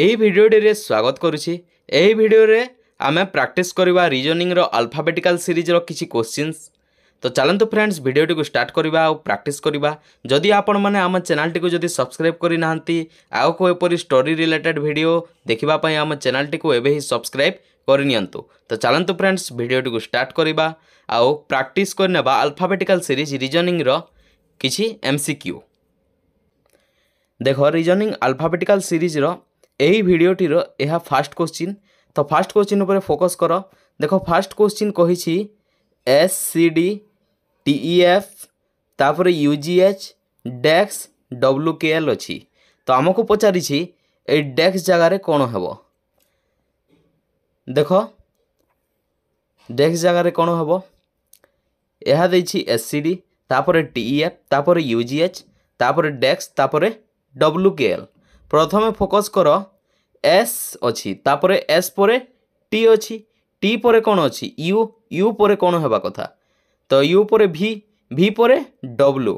ଏହି ଭିଡ଼ିଓଟିରେ ସ୍ୱାଗତ କରୁଛି। ଏହି ଭିଡ଼ିଓରେ ଆମେ ପ୍ରାକ୍ଟିସ୍ କରିବା ରିଜନିଂର ଆଲଫାବେଟିକାଲ ସିରିଜ୍ର କିଛି କ୍ୱେଶ୍ଚିନ୍ସ। ତ ଚାଲନ୍ତୁ ଫ୍ରେଣ୍ଡସ୍ ଭିଡ଼ିଓଟିକୁ ଷ୍ଟାର୍ଟ କରିବା ଆଉ ପ୍ରାକ୍ଟିସ୍ କରିବା। ଯଦି ଆପଣମାନେ ଆମ ଚ୍ୟାନେଲଟିକୁ ଯଦି ସବସ୍କ୍ରାଇବ୍ କରିନାହାନ୍ତି ଆଗକୁ ଏପରି ଷ୍ଟୋରି ରିଲେଟେଡ୍ ଭିଡ଼ିଓ ଦେଖିବା ପାଇଁ ଆମ ଚ୍ୟାନେଲଟିକୁ ଏବେ ହିଁ ସବସ୍କ୍ରାଇବ୍ କରିନିଅନ୍ତୁ। ତ ଚାଲନ୍ତୁ ଫ୍ରେଣ୍ଡସ୍ ଭିଡ଼ିଓଟିକୁ ଷ୍ଟାର୍ଟ କରିବା ଆଉ ପ୍ରାକ୍ଟିସ୍ କରିନେବା ଆଲଫାବେଟିକାଲ ସିରିଜ୍ ରିଜନିଂର କିଛି MCQ। ଦେଖ ରିଜନିଂ ଆଲଫାବେଟିକାଲ ସିରିଜ୍ର ଏହି ଭିଡ଼ିଓଟିର ଏହା ଫାଷ୍ଟ କ୍ୱେଶ୍ଚିନ୍। ତ ଫାଷ୍ଟ କ୍ୱେଶ୍ଚିନ୍ ଉପରେ ଫୋକସ୍ କର। ଦେଖ ଫାଷ୍ଟ କ୍ୱେଶ୍ଚିନ୍ କହିଛି SCD TEF ତାପରେ UGH ଡେକ୍ସ WKL ଅଛି। ତ ଆମକୁ ପଚାରିଛି এই ডেক্স জায়গায় কোণ হব। দেখ ডেক্স জায়গায় কোণ হব ଏହା ଦେଇଛି SCD ତାପରେ TEF ତାପରେ UGH ତାପରେ ଡେକ୍ସ ତାପରେ WKL। ପ୍ରଥମେ ଫୋକସ୍ କର S ଅଛି ତାପରେ S ପରେ T ଅଛି T ପରେ କ'ଣ ଅଛି U ପରେ କ'ଣ ହେବା କଥା ତ U ପରେ V ପରେ W।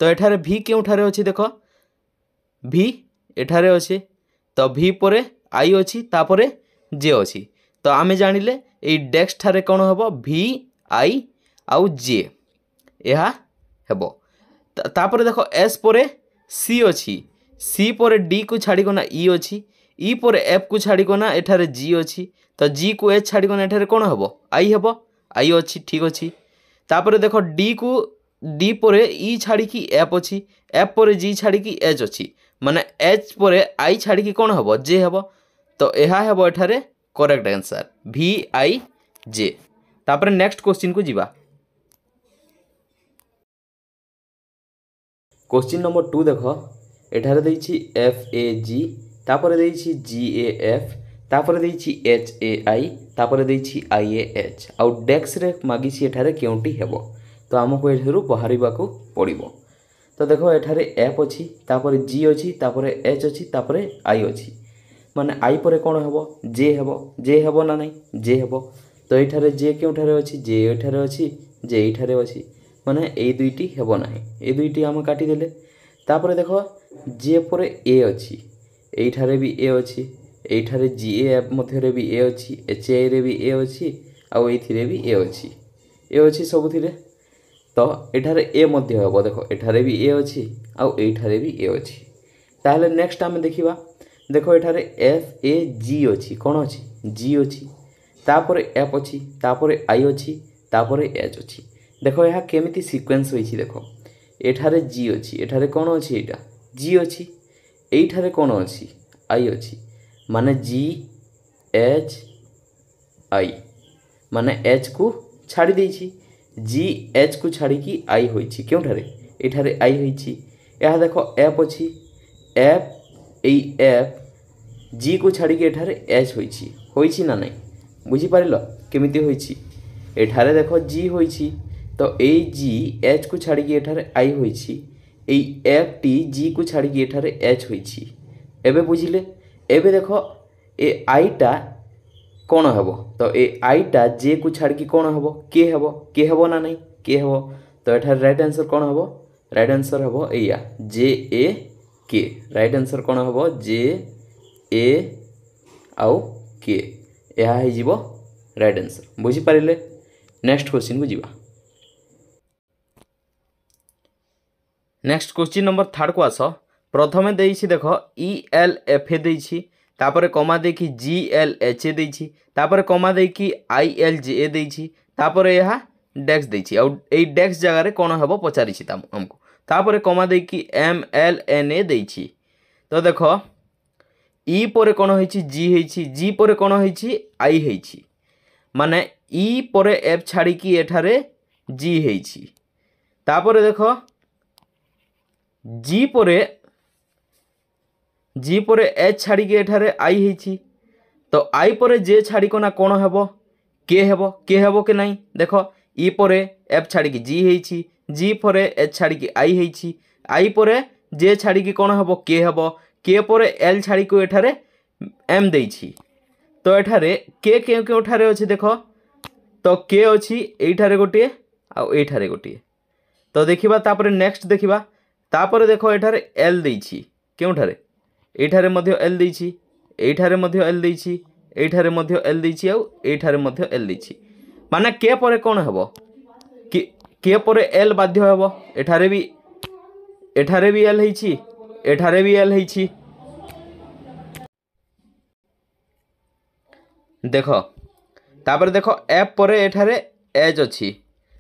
ତ ଏଠାରେ V କେଉଁଠାରେ ଅଛି ଦେଖ V ଏଠାରେ ଅଛି ତ V ପରେ I ଅଛି ତାପରେ J ଅଛି। ତ ଆମେ ଜାଣିଲେ ଏଇ ଡେକ୍ସ ଠାରେ କ'ଣ ହେବ VI ଆଉ J ଏହା ହେବ। ତାପରେ ଦେଖ S ପରେ C ଅଛି C ପରେ D କୁ ଛାଡ଼ିକନା E ଅଛି E ପରେ F କୁ ଛାଡ଼ିକନା ଏଠାରେ G ଅଛି ତ G କୁ H ଛାଡ଼ିକନା ଏଠାରେ କ'ଣ ହେବ I ହେବ I ଅଛି ଠିକ୍ ଅଛି। ତାପରେ ଦେଖ D ପରେ E ଛାଡ଼ିକି F ଅଛି F ପରେ G ଛାଡ଼ିକି H ଅଛି ମାନେ H ପରେ I ଛାଡ଼ିକି କ'ଣ ହେବ J ହେବ। ତ ଏହା ହେବ ଏଠାରେ କରେକ୍ଟ ଆନ୍ସର୍ VIJ। ତାପରେ ନେକ୍ସଟ କ୍ୱେଶ୍ଚିନ୍ କୁ ଯିବା। क्वेश्चन नंबर 2 देख एठारे देछि FAG तापर देछि GAF तापर देछि HAI तापर देछि IAH आउ डेक्स रे मागिछि एठारे केउंटी हेबो। तो हमको एठरू बहारिबा को पड़िबो। तो देखो एठारे F अछि तापर G अछि तापर H अछि तापर I अछि माने I परे कोन हेबो J हेबो ना नै J हेबो। तो एठारे J केउठारे अछि J एठारे अछि J एठारे अछि माने ए दुईटी हेबो नाही ए दुईटी हम काटी देले। तापर देखो J परे A अछि एठारे भी A अछि एठारे GAF मध्यरे भी A अछि HAI रे भी A अछि आउ एथिरे भी A अछि सबुथिरे। तो एठारे A मध्य हेबो देखो एठारे भी A अछि आउ एठारे भी A अछि। ताहले नेक्स्ट हम देखिबा देखो एठारे FAG अछि कोन अछि G अछि तापरे F अछि तापरे I अछि तापरे H अछि। देखो यह केमिति सीक्वेंस होइछि देखो एठारे G अछि एठारे कोन अछि एटा G अछि एठारे कोन अछि I अछि माने G H I माने H को छाड़ी देछि G H को छाड़ी की I होइछि केउठारे एठारे I होइछि। यह देखो F अछि F G को छाड़ी की एठारे H होइछि ना नै बुझी पारिलो केमिति होइछि। एठारे देखो G होइछि तो ए G H को छाड़ी की एठारे I होइछि ए FT G को छाड़ी की एठारे H होइछि। एबे बुझिले एबे देखो ए I टा कोन हेबो तो ए I टा J को छाड़ी की कोन हेबो के हेबो ना नै के हेबो। तो एठारे राइट आंसर कोन हेबो राइट आंसर हेबो एया JAK राइट आंसर कोन हेबो JA आउ K एहा हे जीवो राइट आंसर बुझी पारिले। नेक्स्ट क्वेश्चन को जीवा। नेक्स्ट क्वेश्चन नंबर 3 को आस। प्रथमे देइछि देखो ELFA देइछि तापरे कमा देकी GLHA देइछि तापरे कमा देकी ILJA देइछि तापरे यहा डेक्स देइछि आ एई डेक्स जगह रे कोन हेबो पचारिछि हमको तापरे कमा देकी MLNA देइछि। तो देखो E परे कोन होइछि G होइछि G परे कोन होइछि I होइछि माने E परे F छाड़ी की एठारे G होइछि तापरे देखो G परे H छाड़ी की एठारे I होइछि तो I परे J छाड़ी कोना कोन हेबो के हेबो के नहीं देखो E परे F छाड़ी की G होइछि G परे H छाड़ी की I होइछि I परे J छाड़ी की कोन हेबो के परे L छाड़ी को एठारे M देइछि। तो एठारे के केउठारे अछि देखो तो के अछि एठारे गोटे आ एठारे गोटे। तो देखिबा तापरे नेक्स्ट देखिबा तापरे देखो एठारे L देइछि केउठारे एठारे मध्य L देइछि এইঠারে মধ্যে এল দেইছি, এইঠারে মধ্যে এল দেইছি, আউ এইঠারে মধ্যে এল দেইছি। মানে কে পরে কোণ হব, কে পরে এল বাধ্য হব। এঠারে বি এল হইছি, এঠারে বি এল হইছি। দেখ তাপরে দেখ এফ পরে এঠারে এচ অছি,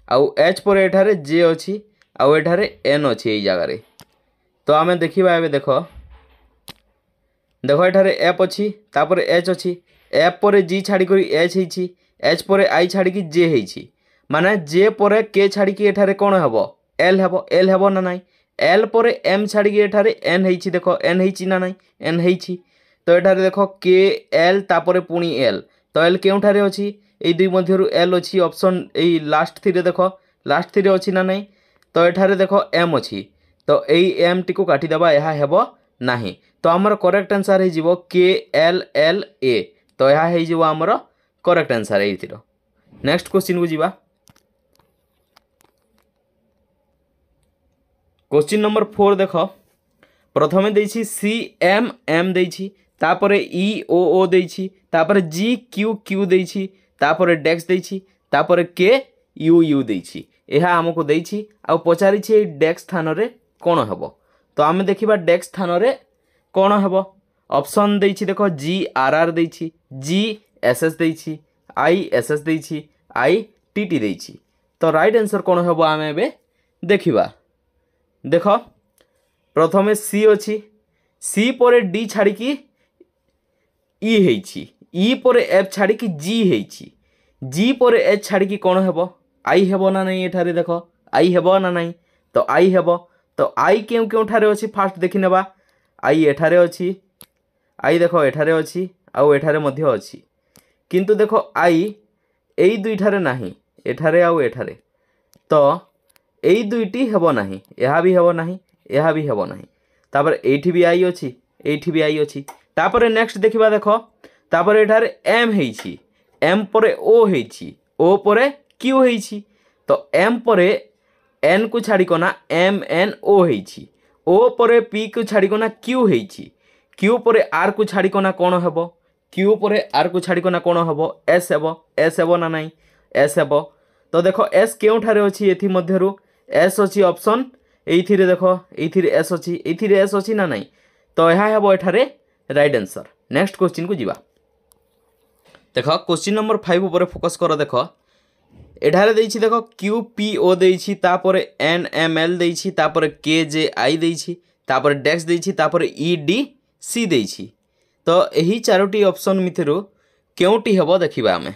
আউ এচ পরে এঠারে জে অছি, আউ এঠারে এন অছি এই জায়গায়। তো আমি দেখিবা এবে দেখ, দেখ এঠারে এফ অছি, তাপরে এচ অছি, এফ পরে জি ছাড়ি করি এচ হইছি, এচ পরে আই ছাড়িকি জে হইছি। মানে জে পরে কে ছাড়িকি এঠারে কোণ হব, এল হব। এল হব না নাই? এল পরে এম ছাড়িকি এঠারে এন হইছি। দেখ এন হইছি না নাই? এন হইছি। তো এঠারে দেখ কে এল তাপরে পুଣି এল। তো এল কেউঠারে অছি? এই দুই মধ্যরু এল অছি অপশন এই লাস্ট থ্রিরে। দেখ লাস্ট থ্রিরে অছি না নাই? তো এঠারে দেখ এম অছি। তো এই এম টিকু কাটিদেবা, ଏହା ହେବ ନାହିଁ। তো আমার করেক্ট আনসার হয়ে কে এল এল এ। তো ଏହା হয়ে আমার করেক্ট আনসার এইটির। নেক্সট কোশ্চিন কু যা। কোশ্চিন নম্বর 4 দেখ, প্রথমে দিয়েছি সি এম এম দিয়েছি, তারপরে ই ও ও দিয়েছি, তারপরে জি কিউ কিউ দিয়েছি, তারপরে ডেক্স দিয়েছি, তারপরে কে ইউ ইউ দিয়েছি। ଏହା ଆମକୁ ଦେଇଛି ଆଉ ପଚାରିଛି এই ଡେକ୍ସ ସ୍ଥାନରେ କ'ଣ ହେବ। ତ ଆମେ ଦେଖିବା ଡେକ୍ସ ସ୍ଥାନରେ କ'ଣ ହେବ। ଅପସନ୍ ଦେଇଛି ଦେଖ, ଜି ଆର୍ ଆର୍ ଦେଇଛି, ଜି ଏସ୍ ଏସ୍ ଦେଇଛି, ଆଇ ଏସ୍ ଏସ୍ ଦେଇଛି, ଆଇ ଟି ଟି ଦେଇଛି। ତ ରାଇଟ୍ ଆନ୍ସର୍ କ'ଣ ହେବ ଆମେ ଏବେ ଦେଖିବା। দেখ প্রথমে সি অছি, সি পরে ডি ছাড়িকি ই হয়েছি, ই পরে এফ ছাড়িকি জি হয়েছি, জি পরে এচ ছাড়িকি কোণ হব, আই হব না নাই? এঠারে দেখ আই হব না নাই? তো আই হব। তো আই কেউ কেউঠারে অছি ফার্স্ট দেখি নেবা। আই এঠারে অছি, আই দেখ এঠারে অছি, আউ এঠারে মধ্যে অছি। কিন্তু দেখ আই এই দুইঠারে নাহি, এঠারে আউ এঠারে। তো এই দুইটি হব নাহি, ଏହା ବି ହେବ ନାହିଁ, ଏହା ବି ହେବ ନାହିଁ। তারপরে এইটি বি আই অছি, এইটি বি আই অছি। তারপরে নেক্সট দেখিবা দেখ, তারপরে এঠারে এম হয়েছি, এম পরে ও হয়েছি, ও পরে কিউ হয়েছি। তো এম পরে এন কু ছাড়িকনা এম এন ও হয়েছি, ও পরে পি কু ছাড়িকনা কিউ হয়েছি, কিউ পরে আর কু ছাড়িকনা কোণ হব, কিউ পরে আর কু ছাড়িকনা কোণ হব, এস হব। এস হব না নাই? এস হব। তো দেখ এস কেউঠারে অছি এথি মধ্যরু? এস অছি অপশন এইথিরে। দেখ এইথিরে এস অছি, এইথিরে এস অছি না নাই? তো ଏହା ହେବ এঠারে রাইট আনসর। নেক্সট কোশ্চিন কু যা। দেখ কোশ্চিন নম্বর 5 উপরে ফোকস কর। দেখ এঠারে দিয়েছি দেখ কিউ পি ও দিয়েছি, তারপরে এন এম এল দিয়েছি, তারপরে কে জে আই দিয়েছি, তারপরে ডেক্স দিয়েছি, তারপরে ই ডি সি দিয়েছি। তো এই চারোটি অপশন ভিতরু কেউটি হব দেখিবা আমি।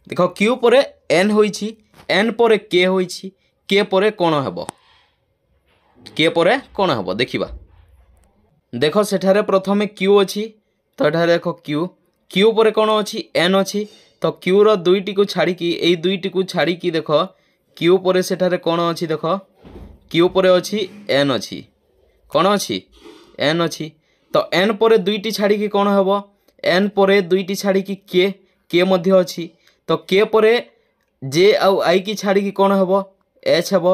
দেখ কিউ পরে এন হয়েছি, এন পরে কে হয়েছি, কে পরে কোণ হব, কে পরে কোণ হব দেখিবা। দেখ সেঠারে প্রথমে কিউ অছি, তো এঠারে দেখ কিউ, কিউ পরে কোণ অছি, এন অছি। তো কিউর দুইটিকু ছাড়িকি, এই দুইটিকু ছাড়িকি দেখ কিউ পরে সেঠারে কোণ অছি। দেখ কিউ পরে অছি এন অছি, কোণ অছি এন অছি। তো এন পরে দুইটি ছাড়িকি কোণ হব, এন পরে দুইটি ছাড়িকি কে, কে মধ্যে অছি। তো কে পরে জে আউ আই কি ছাড়িকি কোণ হব, এচ হব।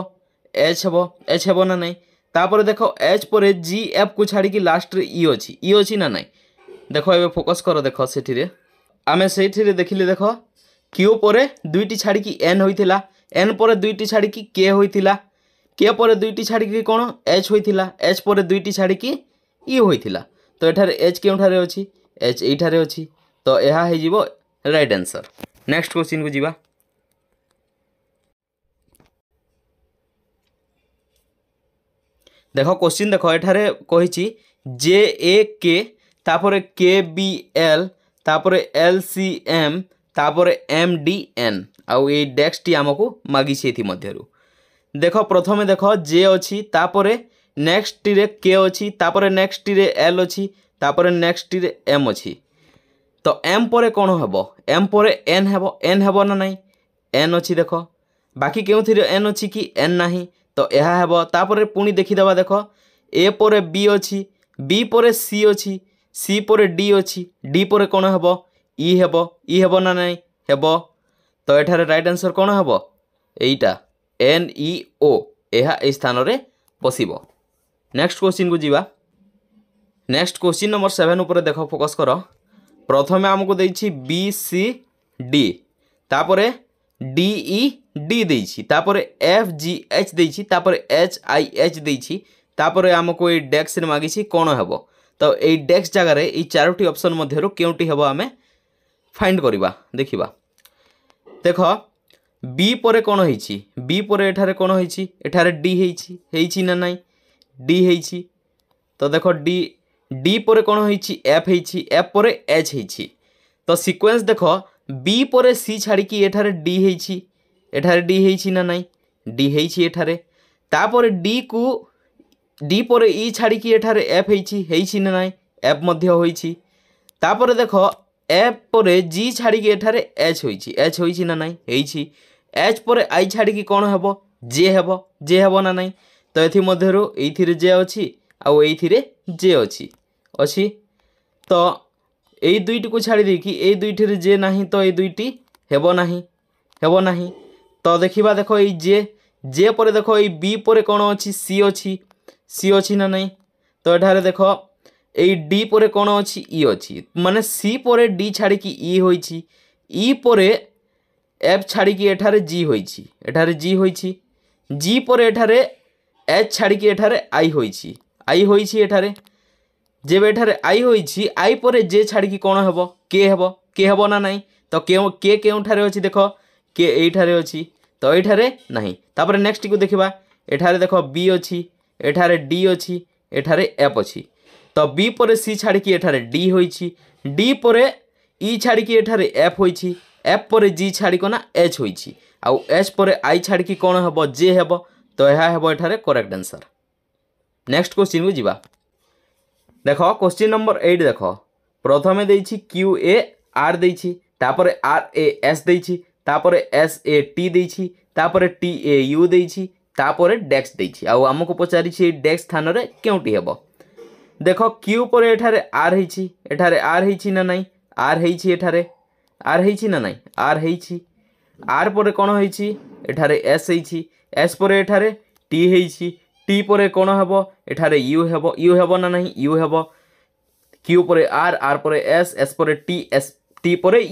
এচ হব, এচ হব না নাই? তারপরে দেখ এচ পরে জি এফ কু ছাড়িকি লাস্টরে ই অছি, ই অছি না নাই? দেখ এবে ফোকস কর। দেখ সেঠিরে আমি সেইঠিরে দেখিলে দেখ কিউ পরে দুইটি ছাড়িকি এন হইতিলা, এন পরে দুইটি ছাড়িকি কে হইতিলা, কে পরে দুইটি ছাড়িকি কোণ এচ হইতিলা, এচ পরে দুইটি ছাড়িকি ই হইতিলা। তো এঠারে এচ কেউঠারে অছি, এচ এইঠারে অছি। তো ଏହା ହେଇଯିବ রাইট আনসর। নেক্সট কোশ্চিন কু যা। দেখ কোশ্চিন দেখ এঠারে কহিছি জে এ কে, তারপরে কে বি এল, তারপরে এল সি এম, তারপরে এম ডি এন, আউ এই ডেক্সটি আমাকে মাগিছে এথিমধ্যরু। দেখ প্রথমে দেখ জে অছি, তারপরে নেক্সটটিরে কে অছি, তারপরে নেক্সটটিরে এল অছি, তারপরে নেক্সটটিরে এম অছি। তো এম পরে কোণ হব, এম পরে এন হব, এন হব না নাই? এন অছি। দেখ বাকি কেউথিরে এন অছি কি, এন নাহি? তো ଏହା ହେବ। তারপরে পুଣି ଦେଖିଦେବା দেখ এ পরে বি অছি, বি পরে সি অছি, সি পরে ডি অছি, ডি পরে কোণ হব, ই হব, ই হব না নাই? হব। তো এঠারে রাইট আনসর কোণ হব, এইটা এন ই ও, ଏହା এই স্থাନରେ পশিব। নেক্সট কোশ্চিন কু যা। नेक्स्ट क्वेश्चन नंबर 7 ऊपर देख फोकस कर। प्रथम आमको देछि बी सी डी तापर डी ई डी देछि तापर एफ जी एच देछि तापर एच आई एच देछि तापर आमको ये डेस्क मागिछि कौन हेबो। तो ये डेस्क जगार ये चारोटी ऑप्शन मध्यरु केउटी हेबो आमे फाइंड करिबा देखिबा। देख बी परे कौन होइछि बी परे एठारे कौन होइछि एठारे डी हेइछि ना नाही डी हेइछि। तो देख डी डी परे कौन होइछि एफ हेइछि एफ परे एच हेइछि। तो सीक्वेंस देख बी परे सी छाड़ी की एठारे डी हेइछि एठारे डी हेइछि ना नाही डी हेइछि एठारे। तापर डी को डी परे ई छाड़ी की एठारे एफ हेइछि ना नाही एफ मध्य होइछि। तापर देख एफ परे जी छाड़ी की एठारे एच होइछि ना नाही हेइछि। एच परे आई छाड़ी की कौन हेबो जे हेबो ना नाही। तो एथि मध्यरु एइथिरे जे अछि आउ एइथिरे जे अछि। तो এই দুইটি को छाड़ी देकी এই দুইটিরে जे नाही तो এই দুইটি हेबो नाही। तो देखिबा देखो এই जे परे देखो এই बी परे कोन अछि सी अछि ना नाही। तो एठारे देखो এই डी परे कोन अछि ई अछि माने सी परे डी छाड़ी की ई होइछि ई परे एफ छाड़ी की एठारे जी होइछि जी परे एठारे एच छाड़ी की एठारे आई होइछि एठारे जेब एठारे आई होइछि आई परे जे छाड़ी की कौन हेबो के हेबो ना नाही। तो के केउठारे अछि देख के एठारे अछि तो एठारे नाही। तापर नेक्स्ट को देखिबा एठारे देख बी अछि एठारे डी अछि एठारे एफ अछि। तो बी परे सी छाड़ी की एठारे डी होइछि डी परे ई छाड़ी की एठारे एफ होइछि एफ परे जी छाड़ी को ना एच होइछि आउ एच परे आई छाड़ी की कौन हेबो जे हेबो। तो यह हेबो एठारे करेक्ट आंसर। नेक्स्ट क्वेश्चन को जीवा। देख क्वेश्चन नंबर 8 देख प्रथमे देछि क्यू ए आर देछि तापर आर ए एस देछि तापर एस ए टी देछि तापर टी ए यू देछि तापर डेक्स देछि आउ हमको पचारि छी डेक्स स्थान रे केउटी हेबो। देख क्यू परे एठारे आर हेइछि ना नाही आर हेइछि एठारे आर हेइछि ना नाही आर हेइछि। आर परे कोन होइछि एठारे एस हेइछि एस परे एठारे टी हेइछि टी परे कोन हेबो एठारे यू हेबो ना नाही यू हेबो। क्यू परे आर परे एस परे टी परे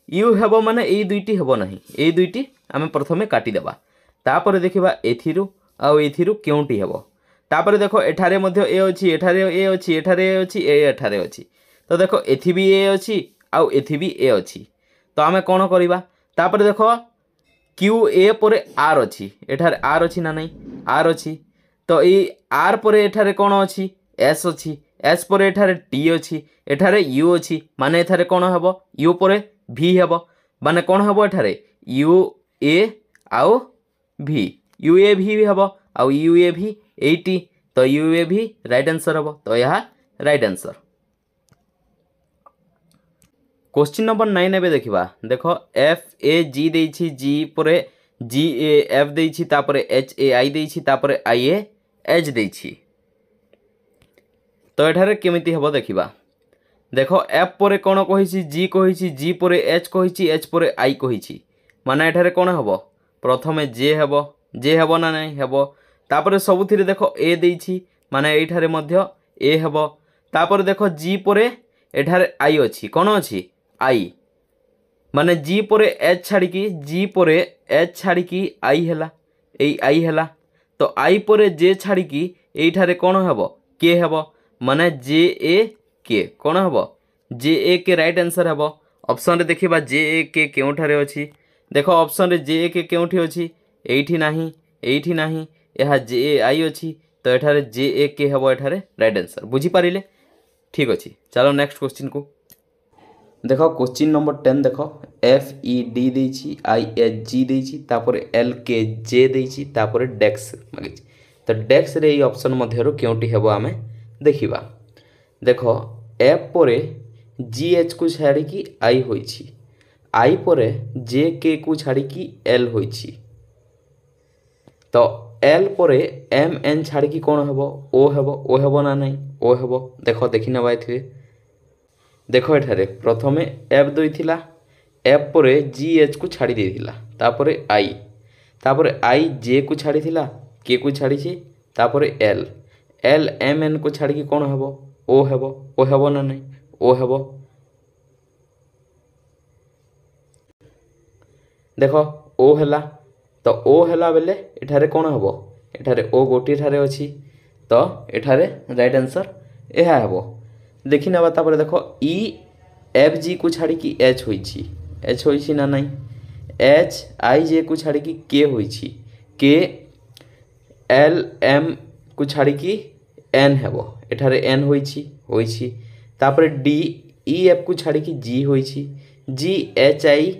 यू हेबो माने एई दुईटी हेबो नाही एई दुईटी आमे प्रथमे काटी देबा। तापर देखिबा एथिरु आउ एथिरु केउटी हेबो। तापर देखो एठारे मध्य ए अछि एठारे ए अछि एठारे ए अछि एठारे अछि। तो देखो एथि भी ए अछि आउ एथि भी ए अछि। तो आमे कोन करिबा तापर देखो क्यू ए परे आर अछि एठारे आर अछि ना नाही आर अछि। तो ये आर परे एठारे कोन अछि एस अछि एस परे एठारे टी अछि एठारे यू अछि माने एठारे कोन हेबो यू परे भी हेबो माने कोन हेबो एठारे यू ए आउ भी यू ए भी हेबो आउ यू ए भी 80। तो यू ए भी राइट आंसर हेबो। तो यह राइट आंसर। क्वेश्चन नंबर 9 एबे देखिबा। देखो एफ ए जी देछि जी परे जी ए एफ देछि तापर एच ए आई देछि तापर आई ए एच देछि। तो एठारे केमिति हेबो देखिबा। देखो एफ परे कोन कहिछि जी परे एच कहिछि एच परे आई कहिछि माने एठारे कोन हेबो प्रथमे जे हेबो ना नाही हेबो। तापर सबुथिरे देखो ए देछि माने एठारे मध्य ए हेबो। तापर देखो जी परे एठारे आई अछि कोन अछि आई माने जी परे एच छाड़ी की आई हेला एई आई हेला। तो आई परे जे छाड़ी की एठारे कोन हेबो के हेबो माने जे ए के कोन हेबो जे ए के राइट आंसर हेबो। ऑप्शन रे देखिबा जे ए के केउठारे अछि देखो ऑप्शन रे जे ए के केउठी अछि एठी नाही यह जे ए आई अछि। तो एठारे जे ए के हेबो एठारे राइट आंसर बुझी पारिले ठीक अछि। चलो नेक्स्ट क्वेश्चन को देखो क्वेश्चन नंबर 10 देखो एफ ई डी देछि आई एच जी देछि तापर एल के जे देछि तापर डेक्स मागिछि। तो डेक्स रे ई ऑप्शन मध्यरु केउटी हेबो आमे देखिबा। देखो एफ परे जी एच को छाड़ी की आई होइछि आई परे जे के को छाड़ी की एल होइछि। तो एल परे एम एन छाड़ी की कोन हेबो ओ हेबो ना नाही ओ हेबो। देखो देखि नबा एथि देखो एठारे प्रथमे एफ दोइथिला एफ परे जी एच को छाड़ी देथिला तापरे आई जे को छाड़ी थिला के को छाड़ी छी तापरे एल एम एन को छाड़ी की कोन हेबो ओ हेबो ना नहीं ओ हेबो देख ओ हैला तो ओ हैला बेले एठारे कौन हेबो एठारे ओ गोटे ठारे अछि तो एठारे राइट आंसर एहा हेबो देखि नबा तापर देखो ई एफ जी को छाड़ी की एच होइछि एच होइछि ना नहीं एच आई जे को छाड़ी की के होइछि के एल एम को छाड़ी की एन हेबो एठारे एन होइछि तापर डी ई एफ को छाड़ी की जी होइछि जी एच आई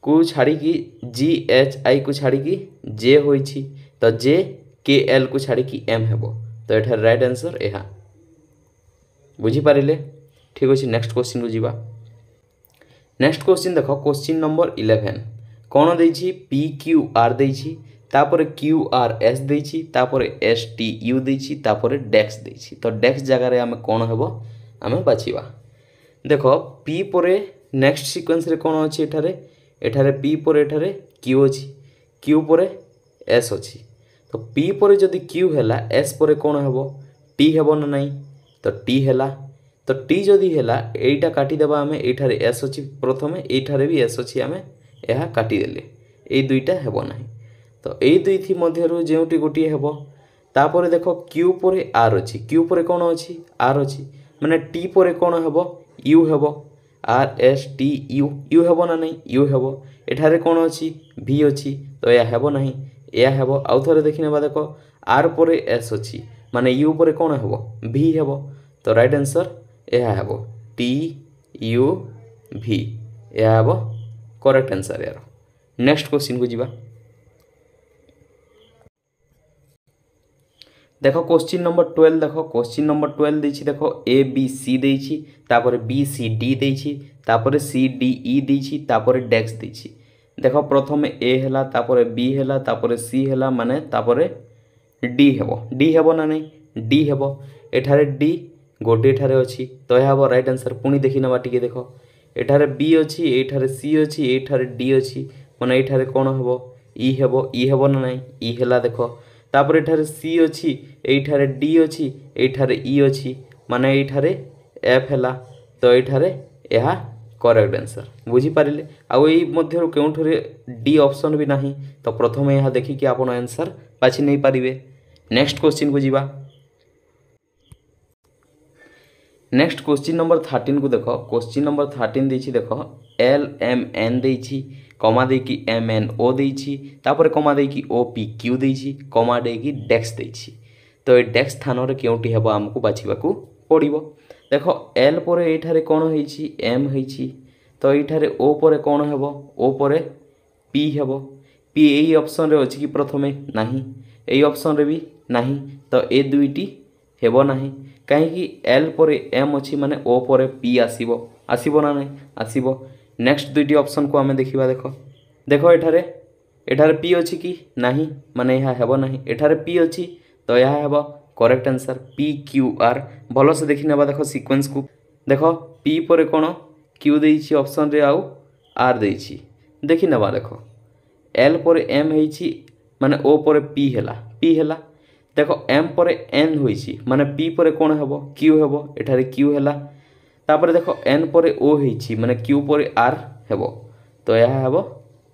को छाड़ी की जी एच आई को छाड़ी की जे होइछि तो जे के एल को छाड़ी की एम हेबो तो एठारे राइट आंसर एहा बुझी पारिले ठीक अछि नेक्स्ट क्वेश्चन को जीवा नेक्स्ट क्वेश्चन देखो क्वेश्चन नंबर 11 कौन देछि पी क्यू आर देछि तापर क्यू आर एस देछि तापर एस टी यू देछि तापर डेक्स देछि तो डेक्स जगह रे हमें कौन हेबो हमें बाछिबा देखो पी परे नेक्स्ट सीक्वेंस रे कौन अछि एठारे पी परे एठारे क्यू अछि क्यू परे एस अछि तो पी परे जदि क्यू हैला एस परे कौन हेबो टी हेबो ना नहीं तो टी हैला तो टी जदि हैला एटा काटी देबा हमें एठारे एस अछि प्रथमे एठारे भी एस अछि हमें एहा काटी देले ए दुईटा हेबो नाही तो ए दुई थी मध्यरु जेउटी गोटी हेबो तापरे देखो क्यू परे आर अछि क्यू परे कौन अछि आर अछि माने टी परे कौन हेबो यू हेबो are S T you you हेबो ना नहीं यू हेबो एठारे कौन अछि भी अछि तो या हेबो नाही या हेबो आउ थरे देखिनेबा देखो आर परे एस अछि माने यू परे कौन हेबो भी हेबो तो राइट आंसर यह हेबो टी यू भी यह हेबो करेक्ट आंसर यार नेक्स्ट क्वेश्चन को जीवा देखो क्वेश्चन नंबर 12 देखो क्वेश्चन नंबर 12 देछि देखो ए बी सी देछि तापर बी सी डी देछि तापर सी डी ई देछि तापर डेक्स देछि देखो प्रथमे ए हैला तापर बी हैला तापर सी हैला माने तापर डी हेबो ना नहीं डी हेबो एठारे डी गोटे ठारे अछि तो यह हेबो राइट आंसर पुणी देखि नबा टिके देखो एठारे बी अछि एठारे सी अछि एठारे डी अछि माने एठारे कोन हेबो ई हेबो ना नहीं ई हैला देखो तापर एठारे सी अछि एठारे डी अछि एठारे ई अछि माने एठारे एफ हैला तो एठारे यह करेक्ट आंसर बुझी पारिले आ एई मध्यरु केउठरे डी ऑप्शन भी नाही तो प्रथमे यह देखि कि आपण आंसर बाछि नै पारिबे नेक्स्ट क्वेश्चन को जीवा नेक्स्ट क्वेश्चन नंबर 13 को देखो क्वेश्चन नंबर 13 देछि देखो एल एम एन देछि कमा देकी एम एन ओ देछि तापर कमा देकी ओ पी क्यू देछि कमा देकी डेक्स देछि तो ए डेक्स स्थान रे केउटी हेबो हमकु बाछिबाकू पड़िबो देखो एल परे एठारे कोन होइछि एम होइछि तो एठारे ओ परे कोन हेबो ओ परे पी हेबो पी एई ऑप्शन रे अछि कि प्रथमे नाही एई ऑप्शन रे भी नाही तो ए दुईटी हेबो नाही कहीं कि एल परे एम अछि माने ओ परे पी आसीबो ना नहीं आसीबो नेक्स्ट दुईटी ऑप्शन को हमें देखिबा देखो देखो एठारे पी अछि कि नाही माने यह हेबो नाही एठारे पी अछि तो यह हेबो correct answer P Q are भलो से देखि नेबा देखो सीक्वेंस को देखो पी परे कोन क्यू देछि ऑप्शन रे आउ आर देछि देखि नेबा देखो एल परे एम हेछि माने ओ परे पी हैला देखो एम परे एन होइछि माने पी परे कोन हेबो क्यू हेबो एठारे क्यू हैला तापर देखो एन परे ओ हेछि माने क्यू परे आर हेबो तो यह हेबो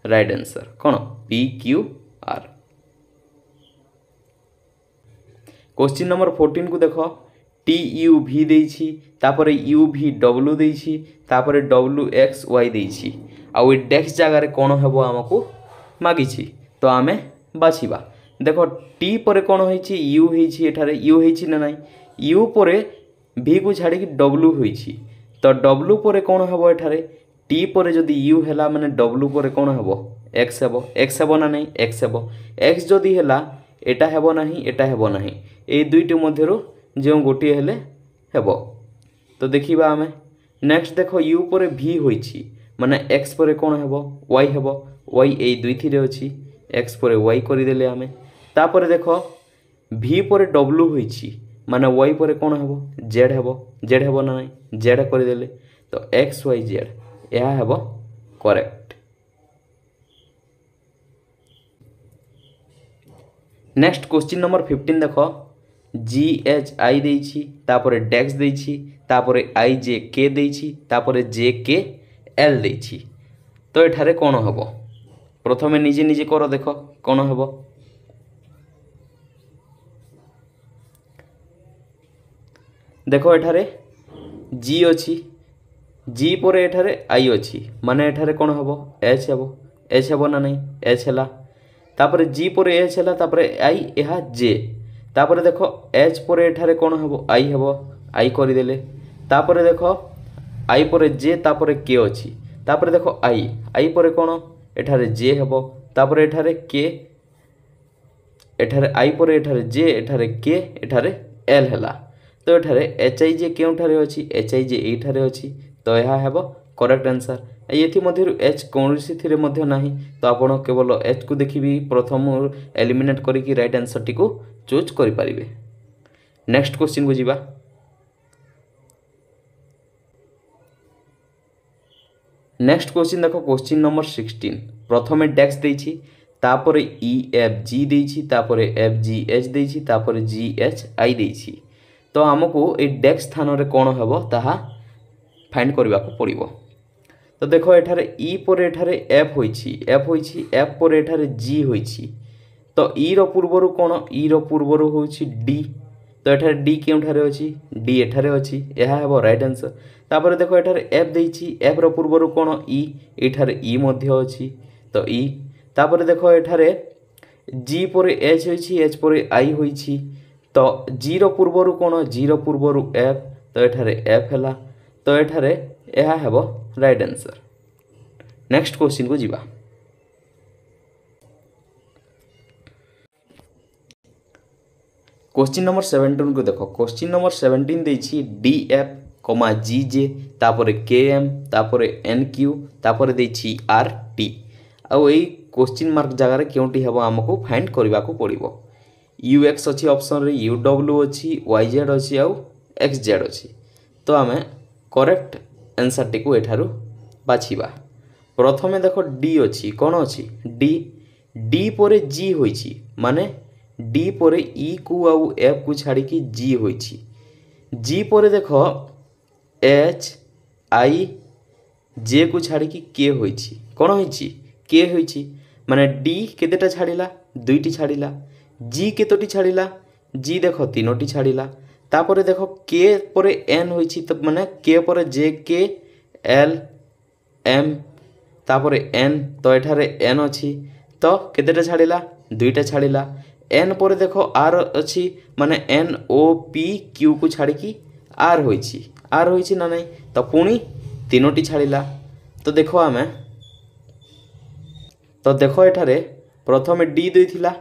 राइट आंसर कोन P Q R question number 14 को देखो टी यू भी देछि तापर यू भी डब्ल्यू देछि तापर डब्ल्यू एक्स वाई देछि आ ओइ डेक्स जगह रे कोन हेबो हमकु मागिछि तो आमे बाछिबा देखो टी परे कौन होइछि यू होइछि एठारे यू होइछि ना नहीं यू परे भी को छाड़ी कि डब्ल्यू होइछि तो डब्ल्यू परे कौन हेबो एठारे टी परे जदि यू हैला माने डब्ल्यू परे कौन हेबो एक्स हेबो ना नहीं एक्स हेबो एक्स जदि हैला एटा हेबो नाही एटा हेबो नाही ए दुईटी मध्यरु जे गोटी हेले हेबो तो देखिबा हमें नेक्स्ट देखो यू परे भी होइछि माने एक्स परे कौन हेबो वाई ए दुई थी रे अछि एक्स परे वाई करि देले हमें तापर देखो भी परे डब्ल्यू होइछि माने वाई परे कौन हेबो जेड हेबो ना नहीं जेड करि देले तो एक्स वाई जेड यह हेबो करेक्ट नेक्स्ट क्वेश्चन नंबर 15 देखो जी एच आई देइछि तापर डेक्स देइछि तापर आई जे के देइछि तापर जे के एल देइछि। तो एठारे कौन हबो प्रथमे निजे निजे कर देख कौन हबो। देख एठारे जी अच्छी जी पर एठारे आई अच्छी माने एठारे कौन हबो एच हबो। एच हबो ना नहीं एच हला तापर जी पर एच हला तापर आई यह जे तापर देख एच पर एठारे कौन हबो आई हबो आई करदेले तापर देख आई पर जे तापर के अच्छी तापर देख आई पर कौन एठारे जे हबो तापर एठारे के एठारे आई पर एठारे जे एठारे के एठारे एल हला। तो एठारे एच आई जे केउठारे अछि एच आई जे एठारे अछि तो यह हेबो करेक्ट आंसर। ये मध्य एच कौन सी मध्य नाही तो आपण केवल एच को देखिए प्रथम एलिमिनेट करके राइट आंसर टी को चूज करि परिबे। नेक्स्ट क्वेश्चन को जीवा। नेक्स्ट क्वेश्चन देखो क्वेश्चन नंबर 16 प्रथमे डेक्स देछि तापर ई एफ जी देछि तापर एफ जी एच देछि तापर जी एच आई देछि। तो हमको ए डेक्स स्थान रे कोन हेबो ताहा फाइंड करबा को पड़िबो। तो देखो एठारे ई पर एठारे एफ होइछि एफ पर एठारे जी होइछि तो ई रो पूर्वरु कोन ई रो पूर्वरु होइछि डी तो एठारे डी केउठारे अछि डी एठारे अछि यह हेबो राइट आंसर। तापर देखो एठारे एफ देइछि एफ रो पूर्वरु कोन ई एठारे ई मध्य अछि तो ई तापर देखो एठारे जी पर एच होइछि एच पर आई होइछि तो जी रो पूर्वरु कोन जी रो पूर्वरु एफ तो एठारे एफ हला तो एठारे यह हेबो राइट आंसर। नेक्स्ट क्वेश्चन को जीवा। क्वेश्चन नंबर 17 को देखो क्वेश्चन नंबर 17 देछि डी एफ कमा जी जे तापर के एम तापर एन क्यू तापर देछि आर टी आउ एई क्वेश्चन मार्क जगह रे केउटी हेबो हमको फाइंड करबा को पड़िबो। यू एक्स अच्छी ऑप्शन रे यू डब्ल्यू अच्छी वाई जेड अच्छी आउ एक्स जेड अच्छी तो आम करेक्ट आंसर टी को एठारु बाछिबा। प्रथमे देखो डी अच्छी कौन अच्छी डी डी पर जी होइछि माने डी पर ई को आउ एफ को छाड़ी की जी होइछि जी पर देखो एच आई जे को छाड़ी की के होइछि कौन होइछि के होइछि माने डी केतेटा छाड़िला दुईटी छाड़िला जी केतोटी छाड़िला जी देखो तीनोटी छाड़िला तापर देखो के पर एन होइछि तो माने के पर जे के एल एम तापर एन तो एठारे एन अछि तो केतेटा छाड़िला दुईटा छाड़िला एन पर देखो आर अछि माने एन ओ पी क्यू को छाड़ी की आर होइछि ना नहीं तो पुणी तीनोटी छाड़िला तो देखो आमे तो देखो एठारे प्रथमे डी देथिला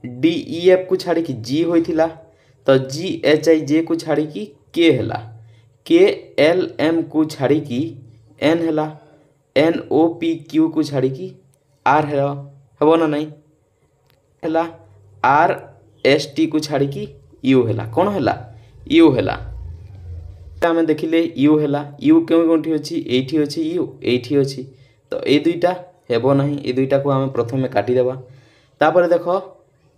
डी ई एफ को छाड़ी की जी होइथिला तो जी एच आई जे को छाड़ी की के हला के एल एम को छाड़ी की एन हला एन ओ पी क्यू को छाड़ी की आर हेबो ना नहीं हला आर एस टी को छाड़ी की यू हला कौन हला यू हला आमे देखिले यू हला यू केउ कोठी अछि एठी अछि यू एठी अछि तो ए दुईटा हेबो नाही ए दुईटा को आमे प्रथमे काटी देबा। तापर देखो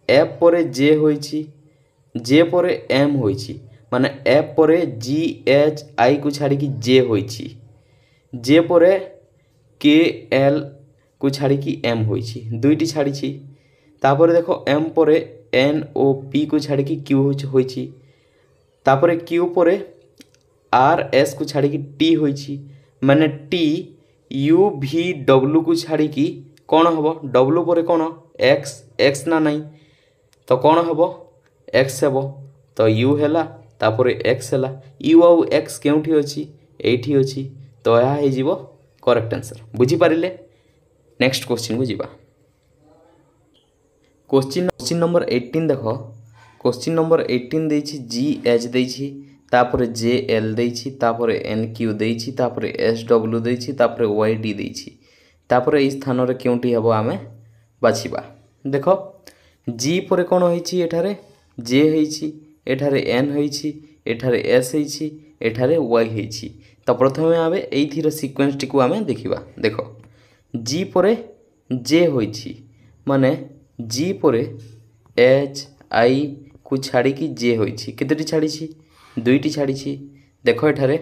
एफ पर जे होइछि जे पर एम होइछि माने एफ पर जी एच आई को छाड़ी की जे होइछि जे पर के एल को छाड़ी की एम होइछि दुईटी छाड़ीछि तापर देखो एम पर एन ओ पी को छाड़ी की क्यू होइछि तापर क्यू पर आर एस को छाड़ी की टी होइछि माने टी यू भी डब्ल्यू को छाड़ी की कौन हबो डब्ल्यू पर कौन एक्स एक्स ना नहीं तो कौन हबो एक्स हेबो तो यू हेला तापर एक्स हेला यू आउ एक्स केउठी अछि एठी अछि तो यह हे जीवो करेक्ट आंसर बुझी पारिले। नेक्स्ट क्वेश्चन को जीवा। क्वेश्चन नंबर 18 देखो क्वेश्चन नंबर 18 देछि जी एच देछि तापर जे एल देछि तापर एन क्यू देछि तापर एस डब्ल्यू देछि तापर वाई डी देछि तापर ए स्थान रे केउठी हेबो आमे बाछिबा। देखो जी पर कौन होइछि एठारे जे होइछि एठारे एन होइछि एठारे एस होइछि एठारे वाई होइछि तो प्रथमे आबे एथिर सीक्वेंस टी को आमे देखिबा। देखो जी पर जे होइछि माने जी पर एच आई को छाड़ी जे होइछि केतोटी छाड़ी दुईटी छाड़ी देख एठारे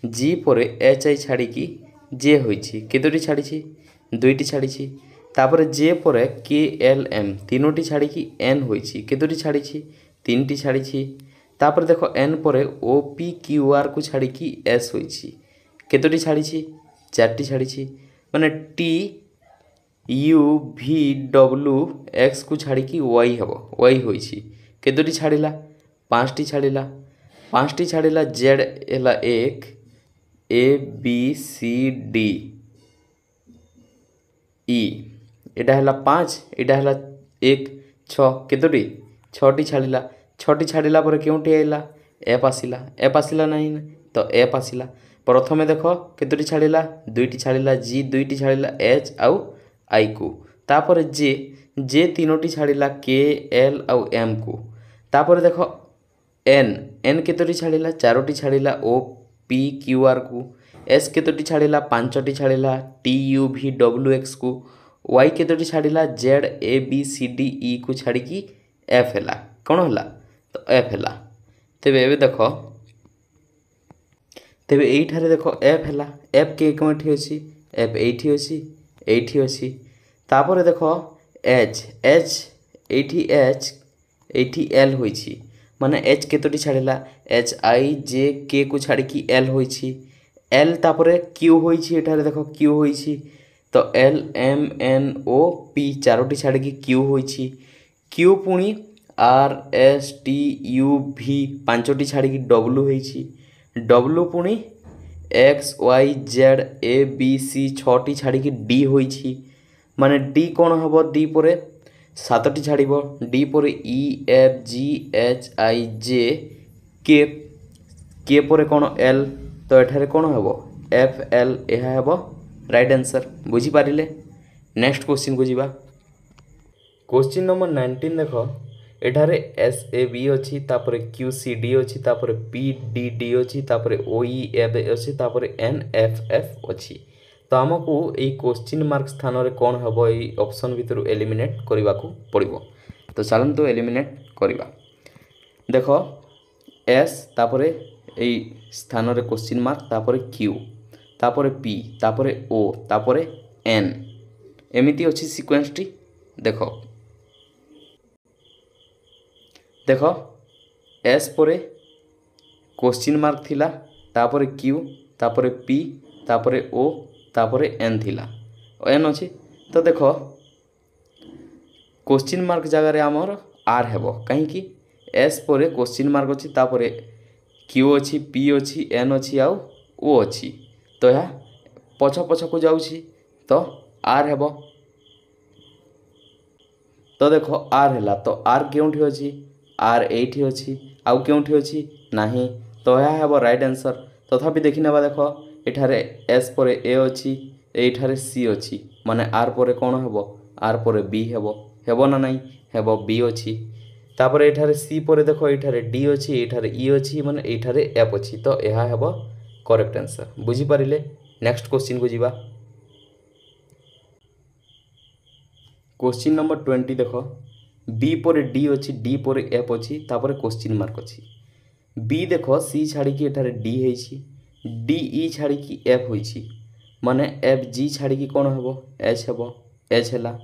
जी पर एच आई छाड़ी जे होइछि केतोटी छाड़ी दुईटी छाड़ी तापर जे पर के एल एम तीनोटी छाड़ी एन होइछि केतोटी छाड़ी तीनटी छाड़ी तापर देख एन पर ओ पी क्यू आर को छाड़ी एस होइछि केतोटी छाड़ी चारटी छाड़ी माने T U V W X को छाड़ी वाई हम वाई होइछि केतोटी छाड़िला पाँचटी छाड़िला जेड एला एक ए बी सी डी ई एटा हला पाँच एटा हला एक छ केतोटी छटी छाड़िला पर केउटी आइला एफ आसिला नहीं तो एफ आसिला प्रथमे देख केतोटी छाड़िला दुईटी छाड़िला जी दुईटी छाड़िला एच आउ आई को तापर जे तीनोटी छाड़िला के एल आउ एम को तापर देख एन केतोटी छाड़िला चारोटी छाड़िला ओ पी क्यू आर को एस केतोटी छाड़िला पांचटी छाड़िला T U V W X को वाई केतोटी छाड़िला Z A B C D E को छाड़ी एफ है कौन है तो एफ है तेबे एबे देख तेबे एठारे देख एफ है एफ के कौन अच्छी एफ एठी अच्छी तापर देख एच एठी एल होइछि माने H केतोटी छाड़िला H I J K को छाड़ी एल होइछि एल तापर क्यू होइछि एठारे देख क्यू होइछि तो L M N O P चारोटी छाड़ी क्यू होइछि क्यू पुणी R S T U V पांचटी छाड़ी डब्ल्यू होइछि डब्ल्यू पुणी X Y Z A B C छटी छाड़ी डी होइछि माने डी कौन हम डी पर सातटी छाड़ब डी पर E F G H I जे के पर कौन एल तो एठारे कौन हम एफ एल यह हम राइट आंसर बुझीपारे। नेक्स्ट क्वेश्चन को जीवा क्वेश्चन नंबर 19 देख एठारे एस ए बी अच्छी तापर क्यू सी डी अच्छी तापर पी डी डी अच्छी तापर ओ ई एफ अच्छी तापर एन एफ एफ अच्छी तो आमको यही क्वेश्चन मार्क स्थान में कौन हम ये ऑप्शन भितर एलिमिनेट करने को पड़ो तो चलते एलिमिनेट करवा देख एस तापर यही स्थान में क्वेश्चन मार्क तापर क्यू तापर पी तापर ओ तापर एन एमती अच्छी सिक्वेन्स टी देख देख एस पर क्वेश्चन मार्क थिला तापर क्यू तापर पी तापर ओ तापर एन थिला एन अच्छी तो देख क्वेश्चन मार्क जगह आमर आर हेबो कहीं एस पर क्वेश्चन मार्क अच्छी तापर क्यू अच्छी पी अच्छी एन अच्छी आउ ओ अच्छी तो यह पछ पछ को जाऊँगी तो आर हेबो तो देख आर है तो आर क्योंठी अच्छी आर एठी अच्छी आउ क्योंठी अच्छी नहीं तो यह हेबो राइट आंसर तथापि देखि नेबा देख एठारे एस पर ए अच्छी एठारे सी अच्छी माने आर पर कौन हेबो आर पर बी हेबो ना नहीं हेबो बी अच्छी तापर एठारे सी पर देख एठारे डी अच्छी एठारे ई अच्छी माने एठारे एफ अच्छी तो यह हेबो करेक्ट आंसर बुझीपारे। नेक्स्ट क्वेश्चन को जीवा क्वेश्चन नंबर 20 देख बी पर डी अच्छी डी पर एफ अच्छी तापर क्वेश्चन मार्क अच्छी बी देख सी छाड़ी एठारे डी है डी ई छाड़ी एफ होइछि माने एफ जी छाड़ी कौन हम एच हेबो एच है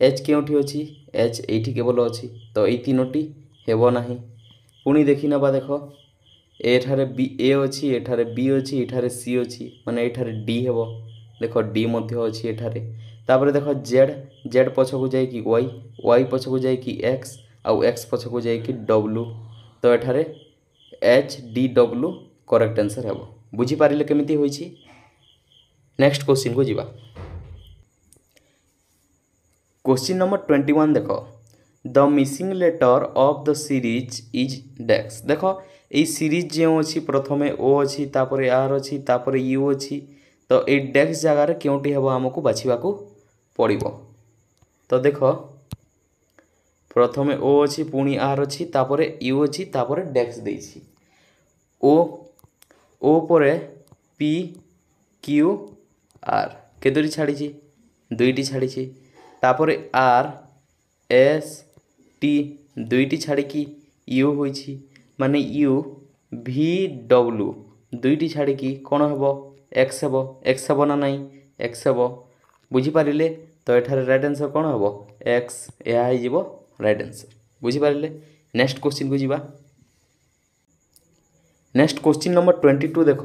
एच क्योंठी अच्छी एच एठी केवल अच्छी तो ये तीनोटी हेबो नाही पुणी देखि नबा देख एठारे बी ए अच्छी एठारे बी अच्छी एठारे सी अच्छी माने एठारे डी हेबो देख डी मध्य अच्छी एठारे तापर देख जेड जेड पछ को जाए कि वाई वाई पछ को जाए कि एक्स आउ एक्स पछ को जाए कि डब्ल्यू तो एठारे H D W correct answer हेबो बुझीपारे केमिति होइछि। नेक्स्ट क्वेश्चन को जीवा क्वेश्चन नंबर 21 देख the missing letter of the series is डेक्स देख ये सीरीज जो अच्छी प्रथमे ओ अच्छी तापर आर अच्छी तापर यू अच्छी तो ये डेक्स जगार क्योंटी हम आमको बाछा पड़ो तो देख प्रथमे ओ अच्छी पुणी आर अच्छी तापर यू अच्छी तापर डेक्स देछि ओ पर पी क्यू आर केतोटी छाड़ी दुईटी छाड़ी तापर आर एस टी दुईटी छाड़ी यू होइछि माने यू भि डब्ल्यू दुईटी छाड़ी कौन हम एक्स हेब एक्स हेब ना नाई एक्स हेब बुझीपारे तो एठारे राइट आंसर कौन हम एक्स यह हो राइट आंसर बुझीपारे। नेक्स्ट क्वेश्चन को जीवा। नेक्स्ट क्वेश्चन नंबर 22 देख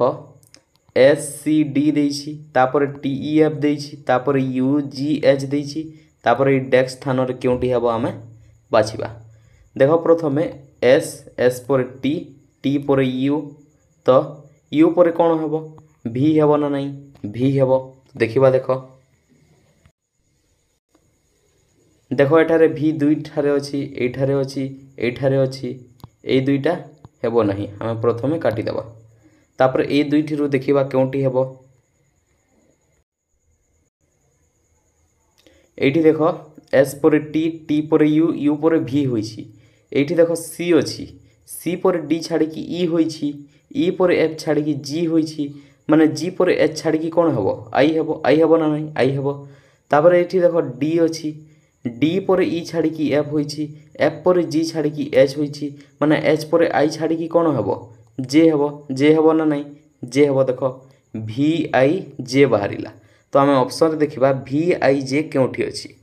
एस सी डी देछि तापर टी ई एफ देछि तापर यू जी एच देछि तापर ई डेक्स स्थान रे केउटी हेबो आमे बाछिबा। देखो प्रथमे एस एस पर टी टी पर यू तो यू पर कौन हेबो भी हेबो ना नहीं भी हेबो देखिबा। देखो देखो एठारे भी दुई ठारे अछि एठारे अछि एठारे अछि ए दुईटा हेबो नहीं आमे प्रथमे काटी देबा तापर ए दुईटी रु देखिबा केउटी हेबो। एठी देखो एस पर टी टी पर यू यू पर भी होइछि एठी देखो सी अछि सी पर डी छाड़ी की ई होइछि ई पर एफ छाड़ी की जी होइछि माने जी पर एच छाड़ी की कोन हेबो आई हेबो ना नहीं आई हेबो। तापर एठी देखो डी अछि डी पर ई छाड़ी की एफ होइछि एफ पर जी छाड़ी की एच होइछि माने एच पर आई छाड़ी की कोन हेबो जे हेबो ना नहीं जे हेबो। देखो भी आई जे बाहरिला तो आमे ऑप्शन रे देखिबा भी आई जे केउठी अछि।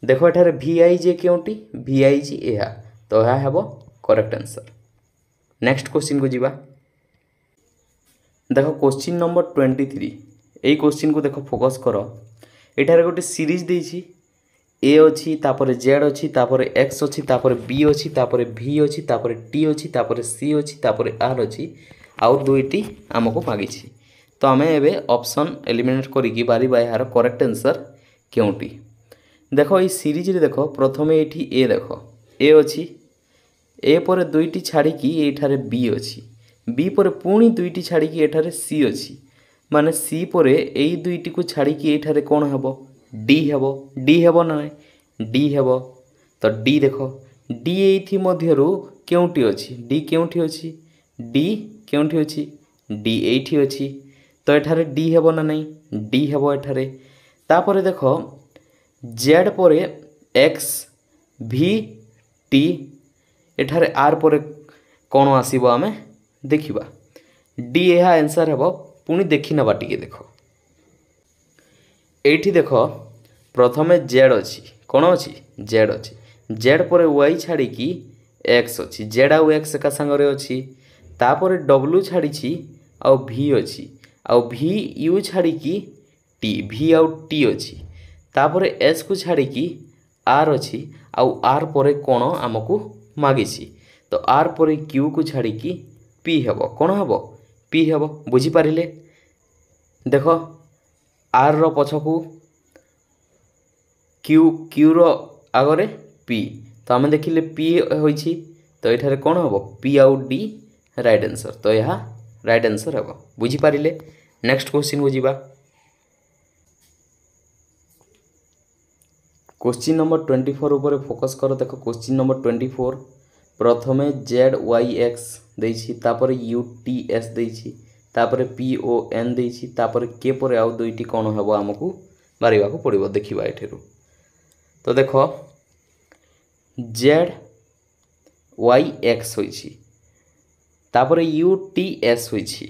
देखो एठारे भी आई जे केउटी भी आई जे एहा तो एहा हेबो करेक्ट आंसर। नेक्स्ट क्वेश्चन को जीवा। देखो क्वेश्चन नंबर 23 एई क्वेश्चन को देखो फोकस करो एठारे गोटे सीरीज देछि ए अछि तापर जेड अछि तापर एक्स अछि तापर बी अछि तापर भी अछि तापर टी अछि तापर सी अछि तापर आर अछि आउ दुईटी हमको मागिछि तो आमे एबे ऑप्शन एलिमिनेट करिकि बारी यार करेक्ट आंसर केउटी। देखो ये सीरीज रे देखो प्रथमे एठी ए देखो ए अछि ए पर दुईटी छाड़ी की एठारे बी अछि बी पर पुणी दुईटी छाड़ी की एठारे सी अछि माने सी पर एई दुईटी को छाड़ी की एठारे कोन हेबो डी हेबो ना डी हेबो तो डी देखो डी एथि मध्यरु केउटी अछि डी केउटी अछि डी केउटी अछि डी एथि अछि तो एठारे डी हेबो ना नहीं डी हेबो एठारे। तापर देखो जेड पर एक्स भी टी एठारे आर पर कौन आसीबो आमे देखिबा डी एहा आंसर हेबो पुणी देखि नबा टिके। देखो एठी देखो प्रथमे जेड अछि कौन अछि जेड अछि जेड पर वाई छाड़ी की एक्स अछि जेड आउ एक्स का संगरे अछि तापर डब्ल्यू छाड़ी छी आउ भी अछि आउ भी यू छाड़ी की टी भी आउ टी अछि तापर एस को छाड़ी की आर अछि आउ आर पर कौन आमको मागिछि तो आर पर क्यू को छाड़ी की पी हेबो कौन हेबो पी हेबो बुझी पारिले। देखो आर रो पछकू क्यू रो आगरे पी तो आमे देखिले पी होइछि तो एठारे कौन हेबो पी आउ डी राइट आंसर तो यह राइट आंसर हेबो बुझी पारिले। नेक्स्ट क्वेश्चन को जीवा। क्वेश्चन नंबर 24 ऊपर फोकस करो। देखो क्वेश्चन नंबर 24 प्रथमे जेड वाई एक्स देछि तापर यू टी एस देछि तापर पी ओ एन देछि तापर के पर आउ दुईटी कौन हेबो हमकु मारिबा को पड़िबो देखिबा एठेरु। तो देखो जेड वाई एक्स होइछि तापर यू टी एस होइछि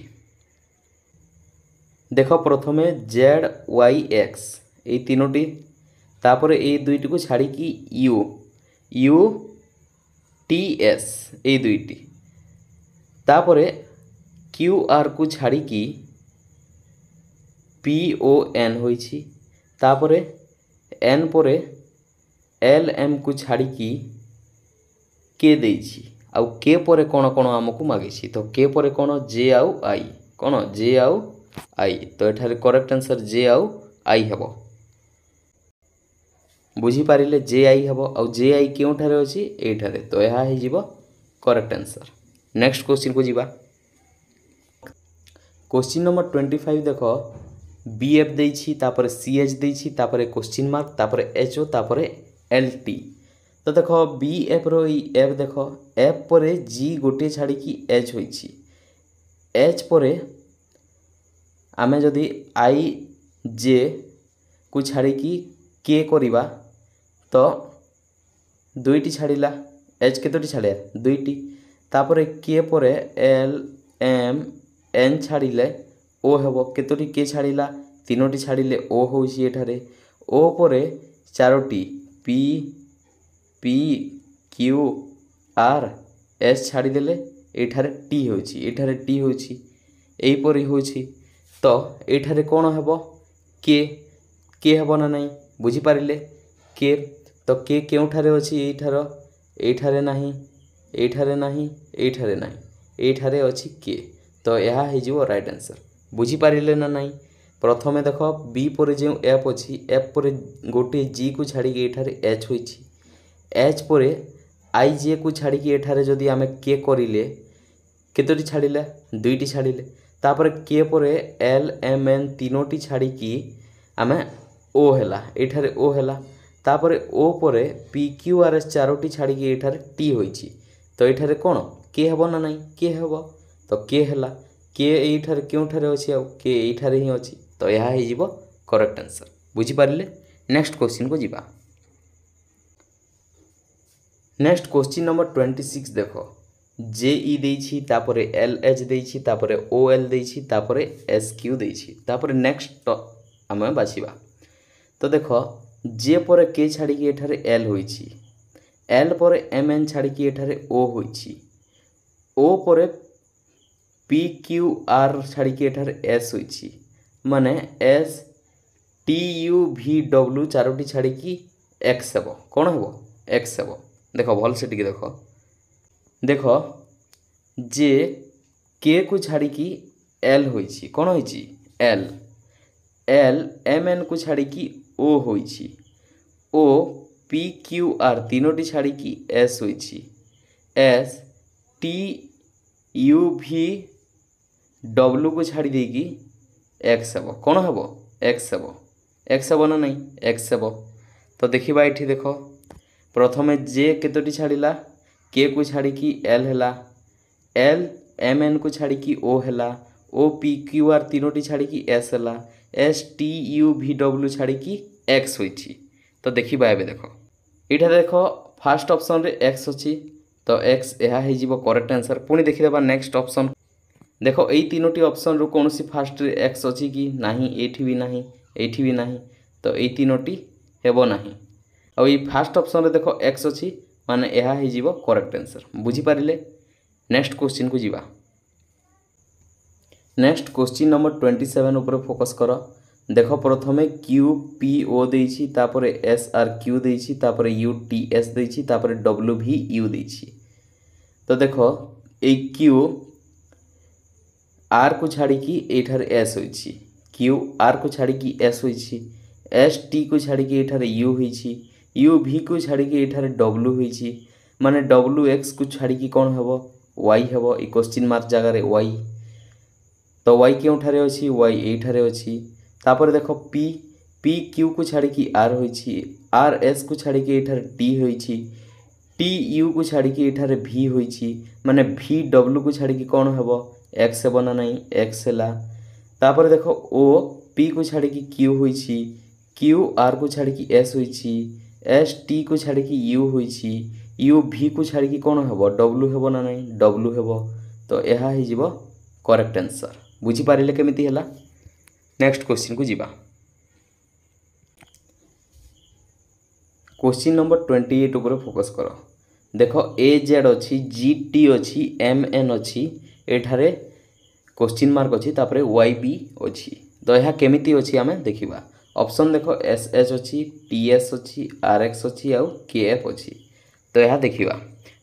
देखो प्रथमे जेड वाई एक्स ए तीनोटी तापर ए दुईटी को छाड़ी की यू टी एस ए दुईटी तापर क्यू आर को छाड़ी की पी ओ एन होइछि तापर एन पर एल एम को छाड़ी की के देछि आउ के पर कौन कौन आमको मागिछि तो के पर कौन जे आउ आई कौन जे आउ आई तो एठारे करेक्ट आंसर जे आउ आई हेबो बुझी पारिले जे आई हेबो आउ जे आई केउठारे अछि एठारे तो यह हे जिवो करेक्ट आंसर। नेक्स्ट क्वेश्चन को जीवा। क्वेश्चन नंबर 25 देखो बी एफ देछि तापर सी एच देछि तापर क्वेश्चन मार्क तापर एच ओ तापर एल टी तो देखो बी एफ रो एफ देखो एफ पर जी गोटे छाड़ी की एच होइछि एच पर आमे जदि आई जे को छाड़ी की के करिबा तो दुईटी छाड़िला एच केतोटी छाड़िया दुईटी तापर के परे एल एम एन छाड़िले ओ हेबो केतोटी के छाड़िला तीनोटी छाड़िले ओ होउछि एठारे ओ परे चारोटी P P Q R S छाड़ीदेले एठारे टी होउछि एठारे टी होउछि एहीपरि होउछि तो एठारे कोन हेबो के हेबो ना नहीं बुझी पारिले के तो के केउठारे अछि एठारे नाही एठारे नाही एठारे नाही एठारे अछि के तो यह हो राइट आंसर बुझी पारिले ना नहीं प्रथमे देख बी पर जो एफ अच्छी एफ पर गोटे जी को छाड़ी एठारे एच होइछि एच पर आई जे को छाड़ी एठारे जदि आमे के करिले केतोटी छाड़िले दुईटी छाड़िले तापर के पर एल एम एन तीनोटी छाड़ी आमे ओ हैला एठारे ओ हैला तापर ओ पर P Q R S Charoti छाड़ी एठारे टी होइछि तो एठारे कोन के हेबो ना नहीं के हेबो तो के हैला के एठारे केउठारे अछि आ के एठारे ही अछि तो यह हो करेक्ट आंसर बुझी पारिले नेक्स्ट क्वेश्चन को जीवा नेक्स्ट क्वेश्चन नंबर 26 देखो जेई देछि तापरे एलएच देछि तापरे ओएल देछि तापरे एसक्यू देछि तापरे नेक्स्ट आमे बाछिबा तो देखो जे पर के छाड़ी की एठारे एल होइछि एल पर एमएन छाड़ी की एठारे ओ होइछि ओ पर पी क्यू आर छाड़ी की एठारे एस होइछि माने एस टी यू भी डब्ल्यू चारोटी छाड़ी की एक्स हेबो कौन हेबो एक्स हेबो देखो भल से टिके देखो देखो जे के को छाड़ी की एल होइछि कौन होइछि एल एल एम एन को छाड़ी की ओ होइछि ओ पी क्यू आर तीनोटी छाड़ी की एस होइछि एस टी यू भी डब्ल्यू को छाड़ी देगी एक्स हेबो कौन हेबो एक्स हेबो ना नहीं एक्स हेबो तो देखिबा एठी देखो प्रथमे जे केतोटी छाड़िला के को छाड़ी की एल हैला एल एम एन को छाड़ी की ओ हैला ओ पी क्यू आर तीनोटी छाड़ी की एस हैला एस टी यू भी डब्ल्यू छाड़ी की एक्स होइछि तो देखिबा एबे देखो एठा देखो फर्स्ट ऑप्शन रे एक्स अछि तो एक्स यह हे जीवो करेक्ट आंसर पुनी देखि देबा नेक्स्ट ऑप्शन देखो यही तीनोटी ऑप्शन रु कौन सी फास्ट रे एक्स अच्छी कि नहीं एठी भी नहीं एठी भी नहीं तो यही तीनोटी हेबो नहीं और ये फास्ट ऑप्शन रे देखो एक्स अच्छी माने यह हो जीवो करेक्ट आंसर बुझी पारिले नेक्स्ट क्वेश्चन को जीवा नेक्स्ट क्वेश्चन नंबर 27 ऊपर फोकस करो देखो प्रथमे क्यू पी ओ देछि तापरे एस आर क्यू देछि तापरे यू टी एस देछि तापरे डब्ल्यू भी यू देछि तो देखो ए क्यू आर को छाड़ी की एठारे एस होइछि क्यू आर को छाड़ी की एस होइछि एस टी को छाड़ी की एठारे यू होइछि यू भी को छाड़ी की एठारे डब्ल्यू होइछि माने डब्ल्यू एक्स को छाड़ी की कौन हेबो वाई हेबो ई क्वेश्चन मार्क जगह रे वाई तो वाई केउठारे अछि वाई एठारे अछि तापर देखो पी पी क्यू को छाड़ी की आर होइछि आर एस को छाड़ी की एठारे टी होइछि टी यू को छाड़ी की एठारे भी होइछि माने भी डब्ल्यू को छाड़ी की कौन हेबो एक्स हेबो ना नहीं एक्स हैला तापर देखो ओ पी को छाड़ी की क्यू होइछि क्यू आर को छाड़ी की एस होइछि एस टी को छाड़ी की यू होइछि यू भी को छाड़ी की कौन हेबो डब्ल्यू हेबो ना नहीं डब्ल्यू हेबो तो यह हो जीवो करेक्ट आंसर बुझी पारिले केमिति हैला नेक्स्ट क्वेश्चन को जीवा क्वेश्चन नंबर 28 ऊपर फोकस करो देखो ए जेड अच्छी जी टी अच्छी एम एन अच्छी एठारे क्वेश्चन मार्क अच्छी तापरे वाई बी अच्छी तो यह केमिति अच्छी आमे देखिबा ऑप्शन देखो एस एच अच्छी टी एस अच्छी आर एक्स अच्छी आउ के एफ अच्छी तो यह देखिबा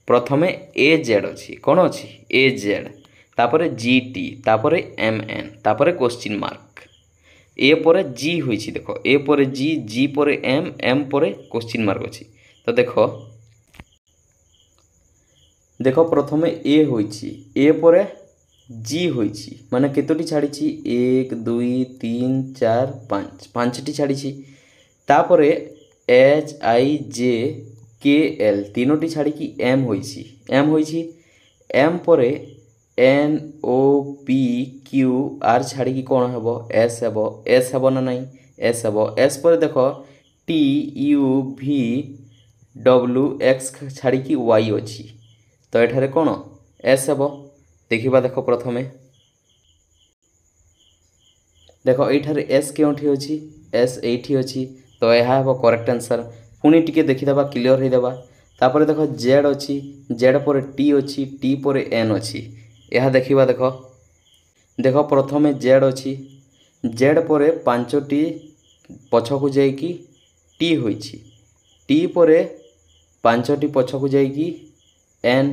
प्रथमे ए जेड अच्छी कौन अच्छी ए जेड तापरे जी टी तापरे एम एन तापरे क्वेश्चन मार्क ए पर जी होइछि देखो ए पर जी जी पर एम पर क्वेश्चन मार्क अच्छी तो देखो देखो प्रथमे ए होइछि ए पर जी होइछि माने केतोटी छाड़िछि 1 2 3 4 5 पांचटी छाड़िछि तापरे एच आई जे के एल तीनोटी छाड़ी की एम होइछि एम परे N O P Q R छाड़ी की कौन हेबो एस हेबो ना नहीं एस हेबो एस पर देखो T U V W x छाड़ी वाई अच्छी तो एठारे कौन एस हेब देखा देख प्रथमे देख ये एस क्योंठी अच्छी एस एठी अच्छी तो यह है करेक्ट आंसर पुणी टिके देखीदे क्लीयर होदेबा तापर देख जेड अच्छी जेड पर टी अच्छी टी पर एन अच्छी यह देखा देख देख प्रथमे जेड अच्छी जेड पर 5टी पछकू जाइकी टी होइछि टी पर 5टी पछकू जाइकी एन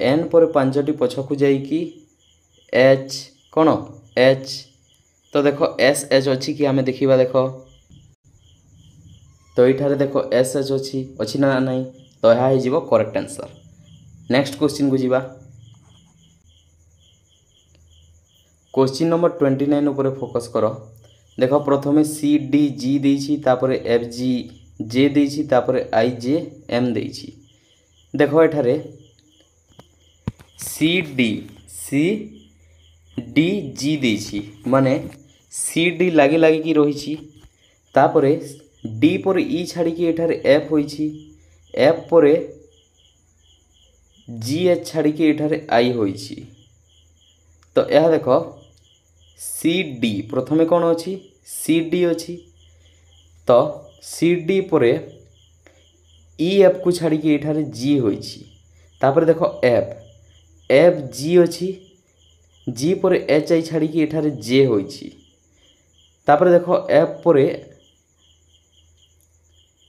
एन पर 5टी पछकू जाइकी एच कौन एच तो देख एस एच अच्छी कि आमे देखिबा देख तो ये देख एस एच अच्छी ना नहीं तो यह हो करेक्ट आंसर नेक्स्ट क्वेश्चन को जीवा क्वेश्चन नंबर 29 ऊपर फोकस कर देख प्रथमे सी डी जी देछि तापर एफ जी जे देछि तापर आई जे एम देछि देख एठारे सी डी जी देछि माने सी डी लागी लागी की रही तापर डी पर ई छाड़ी की एठारे एफ होइछि एफ पर जी एच छाड़ी की एठारे आई होइछि तो यह देख सी डी प्रथमे कौन अच्छी सी डी अच्छी तो सी डी पर ई एफ को छाड़ी की एठारे जी होइछि तापर देख एफ एफ जी अच्छी जी पर एच आई छाड़ी की एठारे जे होइछि तापर देख एफ पर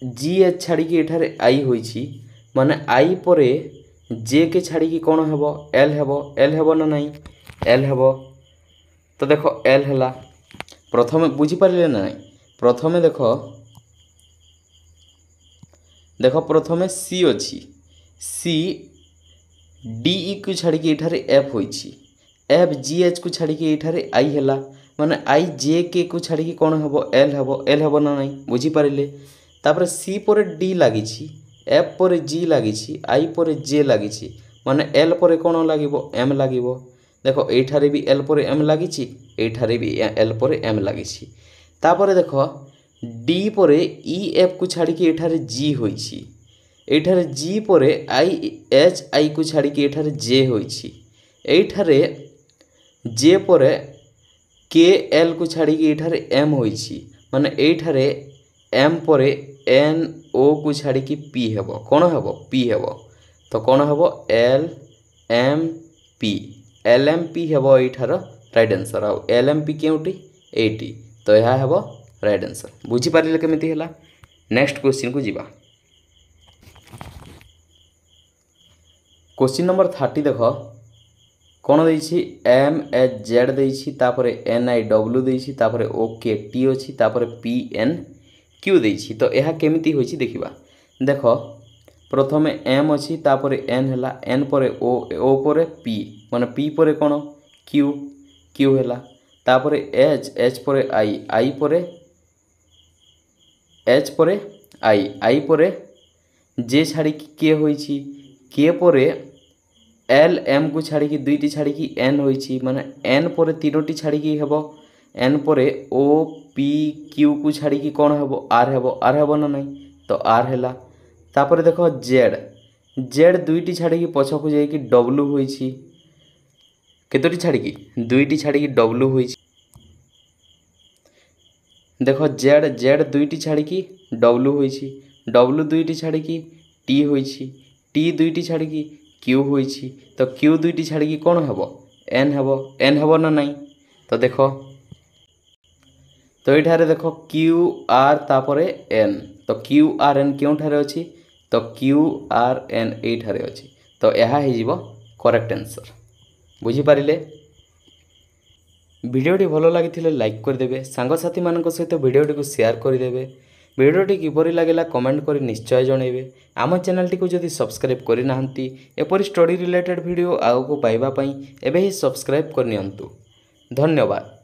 जी एच छाड़ी की एठारे आई होइछि माने आई पर जे के छाड़ी की कौन हेबो एल हेबो ना नहीं एल हेबो तो देख एल हैला प्रथमे बुझी पारे ना नहीं प्रथमे देख प्रथमे सी अच्छी सी डी ई को छाड़ी की एठारे एफ होइछि एफ जी एच को छाड़ी की एठारे आई हैला माने आई जे के को छाड़ी की कौन हेबो एल हेबो ना नहीं बुझी पारिले तापर सी पर डी लागिछि एफ पर जी लागिछि आई पर जे लागिछि माने एल पर कौन लागिबो एम लागिबो देख एठारे भी एल पर एम लागिछि एठारे भी एल पर एम लागिछि तापर देख डी पर ई एफ को छाड़ी की एठारे जी होइछि एठारे जी पर आई एच आई को छाड़ी की एठारे जे होइछि एठारे जे पर के एल को छाड़ी की एठारे एम होइछि माने एठारे एम पर एन ओ को छाड़ी की पी हेबो कौन हेबो पी हेबो तो कौन हेबो L M P L M P हेबो एठार राइट आंसर आ एल एम पी केउटी एटी तो यह हेबो राइट आंसर बुझी पारिले केमिति हैला नेक्स्ट क्वेश्चन को जीवा क्वेश्चन नंबर 30 देख कौन देछि एम एच जेड देछि तापर एन आई डब्ल्यू देछि तापर ओ के टी अछि तापर पी एन क्यू देछि तो यह केमिति होइछि देखिबा देख प्रथमे एम अच्छी तापर एन हैला एन पर ओ पर पी माने पी पर कौन क्यू क्यू हैला तापर एच एच पर आई पर एच पर आई पर जे छाड़ी के होइछि के पर एल एम को छाड़ी की दुईटी छाड़ी की एन होइछि माने एन पर तीनोटी छाड़ी की हेबो एन पर ओ पी क्यू को छाड़ी की कौन हेबो आर हेबो ना नहीं तो आर हैला तापर देख जेड जेड दुईटी छाड़ी की पछकू जाई कि डब्ल्यू होइछि केतोटी छाड़ी की दुईटी छाड़ी की डब्ल्यू होइछि देख जेड जेड दुईटी छाड़ी की डब्ल्यू होइछि डब्ल्यू दुईटी छाड़ी की टी होइछि टी दुईटी छाड़ी की क्यू होइछि तो क्यू दुईटी छाड़ी की कौन हेबो एन हेबो ना नहीं तो देख तो ये देख क्यू आर तापर एन तो क्यू आर एन क्यों ठारे अच्छी तो क्यू आर एन ये अच्छी तो यह हो करेक्ट आंसर बुझी पारिले भिडियोटी भल लगी लाइक करदे सांगसाथी मान सहित भिडियोटी को शेयर करदे भिडियोटी किपरि लागला कमेंट कर निश्चय जनइबे आम चैनल को जदि सब्सक्राइब करना एपरी स्टडी रिलेटेड भिडियो आगको पाइबा एबे ही सब्सक्राइब करनियंतु धन्यवाद।